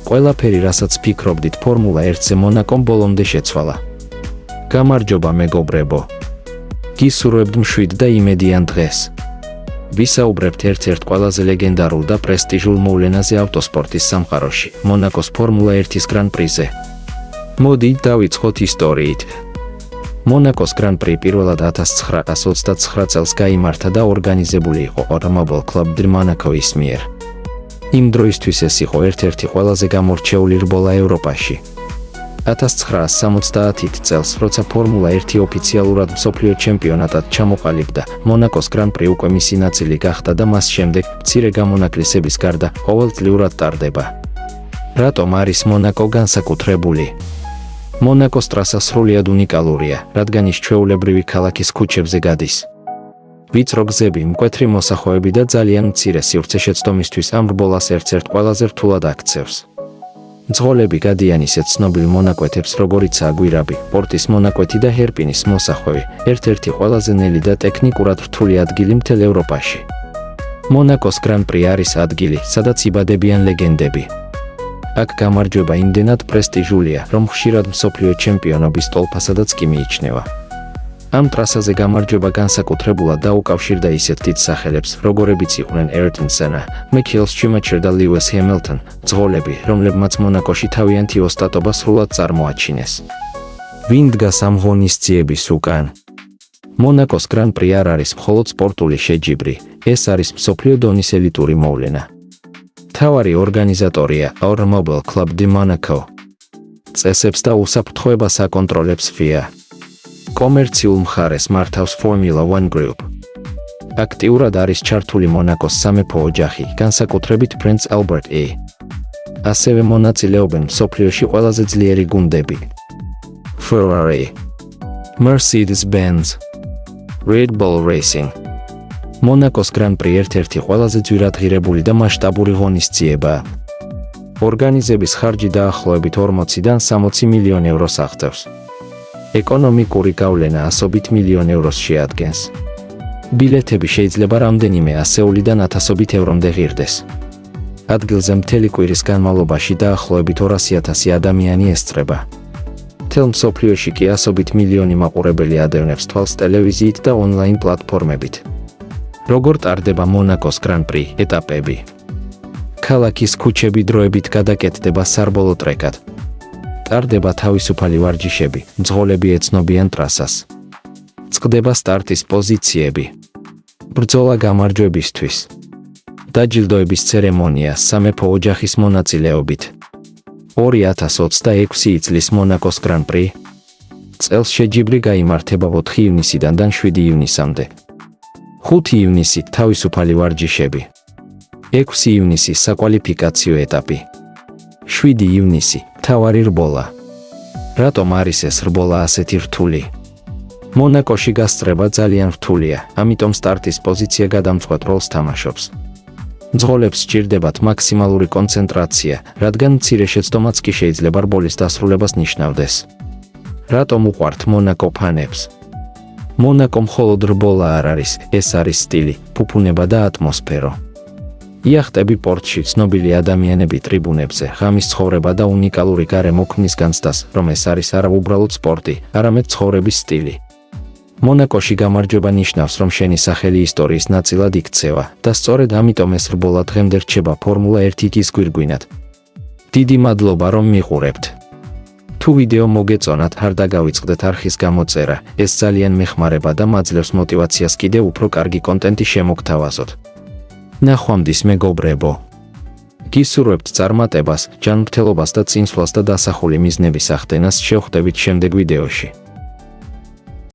ყველაფერი, რასაც ფიქრობდით ფორმულა 1-ზე მონაკომ ბოლომდე შეცვალა. გამარჯობა მეგობრებო. გისურვებთ მშვიდ და იმედიან დღეს. ვისაუბრებთ ერთ-ერთ ყველაზე ლეგენდარულ და პრესტიჟულ მოვლენაზე ავტოსპორტის სამყაროში, მონაკოს ფორმულა 1-ის გრან-პრიზე. მოდით დავიწყოთ ისტორიით. მონაკოს გრან-პრი პირველად 1929 წელს გაიმართა და ორგანიზებული იყო Automobile Club de Monaco-ის მიერ. იმ დროისთვის ეს იყო ერთ-ერთი ყველაზე გამორჩეული რბოლა ევროპაში. 1970 წელს, როცა ფორმულა 1 ოფიციალურად მსოფლიო ჩემპიონატად ჩამოყალიბდა, მონაკოს გრან-პრი უკვე მისი ნაწილი გახდა და მას შემდეგ, მცირე გამონაკლისების გარდა, ყოველწლიურად ტარდება. რატომ არის მონაკო განსაკუთრებული? მონაკოს ტრასა სრულიად უნიკალურია, რადგან ის ჩვეულებრივი ქალაქის ქუჩებზე გადის. ვიწრო გზები, მკვეთრი მოსახვეები და ძალიან მცირე სივრცე შეცდომისთვის ამ რბოლას ერთ-ერთ ყველაზე რთულად აქცევს. მძღოლები გადიან ისეთ ცნობილ მონაკვეთებს, როგორიცაა გვირაბი, პორტის მონაკვეთი და ჰერპინის მოსახვევი, ერთ-ერთი ყველაზე ნელი და ტექნიკურად რთული ადგილი მთელ ევროპაში. მონაკოს გრან-პრი არის ადგილი, სადაც იბადებიან ლეგენდები. აქ გამარჯვება იმდენად პრესტიჟულია, რომ ხშირად მსოფლიო ჩემპიონობის სტოლფასადაც კი მიიჩნევა. ამ ტრასაზე გამარჯვება განსაკუთრებულად დაუკავშირდა ისეთ დიდ სახელებს, როგორებიც იყვნენ Ayrton Senna, Michael Schumacher და Lewis Hamilton, მძღოლები, რომლებმაც მონაკოში თავიანთი ოსტატობა სრულად წარმოაჩინეს. ვინ დგას ამ ღონისძიების უკან? მონაკოს გრან-პრი არ არის მხოლოდ სპორტული შეჯიბრი, ეს არის მსოფლიო დონის ელიტური მოვლენა. მთავარი ორგანიზატორია Automobile Club de Monaco. წესებს და უსაფრთხოებას აკონტროლებს FIA. კომერციულ მხარეს მართავს Formula 1 Group. აქტიურად არის ჩართული მონაკოს სამეფო ოჯახი, განსაკუთრებით პრინც ალბერტ E. ასევე მონაწილეობენ მსოფლიოში ყველაზე ძლიერი გუნდები. Ferrari, Mercedes-Benz, Red Bull Racing. მონაკოს გრან-პრი ერთ-ერთი ყველაზე ძვირადღირებული და მასშტაბური ღონისძიებაა. ორგანიზების ხარჯი დაახლოებით 40-დან 60 მილიონ ევროს აღწევს. ეკონომიკური გავლენა ასობით მილიონ ევროს შეადგენს. ბილეთები შეიძლება რამდენიმე ასეულიდან 1000 ევრომდე ღირდეს. ადგილზე მთელი კვირის განმავლობაში დაახლოებით 200,000 ადამიანი ესწრება. მთელ მსოფლიოში კი ასობით მილიონი მაყურებელი ადევნებს თვალს ტელევიზიით და ონლაინ პლატფორმებით. როგორ ტარდება მონაკოს გრან-პრი ეტაპები? ქალაქის ქუჩები დროებით გადაკეთდება საბოლოო ტრეკად. ტარდება თავისუფალი ვარჯიშები, მძღოლები ეცნობიან ტრასას. წყდება სტარტის პოზიციები. ბრძოლა გამარჯვებისთვის. დაჯილდოების ცერემონია სამეფო ოჯახის მონაწილეობით. 2026 წლის მონაკოს გრან-პრი. წელს შეჯიბრი გაიმართება 4 ივნისიდან 7 ივნისამდე. 5 ივნისი თავისუფალი ვარჯიშები. 6 ივნისი საკვალიფიკაციო ეტაპი. 7 ივნისი მთავარი რბოლა. რატომ არის ეს რბოლა ასეთი რთული? მონაკოში გასწრება ძალიან რთულია, ამიტომ სტარტის პოზიცია გადამწყვეტ როლს თამაშობს. მძღოლებს სჭირდებათ მაქსიმალური კონცენტრაცია, რადგან მცირე შეცდომაც კი შეიძლება რბოლის დასრულებას ნიშნავდეს. რატომ უყვართ მონაკო ფანებს? მონაკო მხოლოდ რბოლა არ არის, ეს არის სტილი, ფუფუნება და ატმოსფერო. იახტები პორტში, ცნობილი ადამიანები ტრიბუნებზე, ღამის ცხოვრება და უნიკალური გარემო ქმნის განცდას, რომ ეს არის არა უბრალოდ სპორტი, არამედ ცხოვრების სტილი. მონაკოში გამარჯვება ნიშნავს, რომ შენი სახელი ისტორიის ნაწილად იქცევა და სწორედ ამიტომ ეს რბოლა დღემდე რჩება ფორმულა 1-ის გვირგვინად. დიდი მადლობა, რომ მიყურებთ. თუ ვიდეო მოგეწონათ, არ დაგავიწყდეთ არხის გამოწერა, ეს ძალიან მეხმარება და მაძლევს მოტივაციას კიდევ უფრო კარგი კონტენტი შემოგთავაზოთ. ნახვამდის მეგობრებო. გისურვებთ წარმატებას, ჯანმრთელობას და წინსვლას და დასახული მიზნების ახდენას. შევხვდებით შემდეგ ვიდეოში.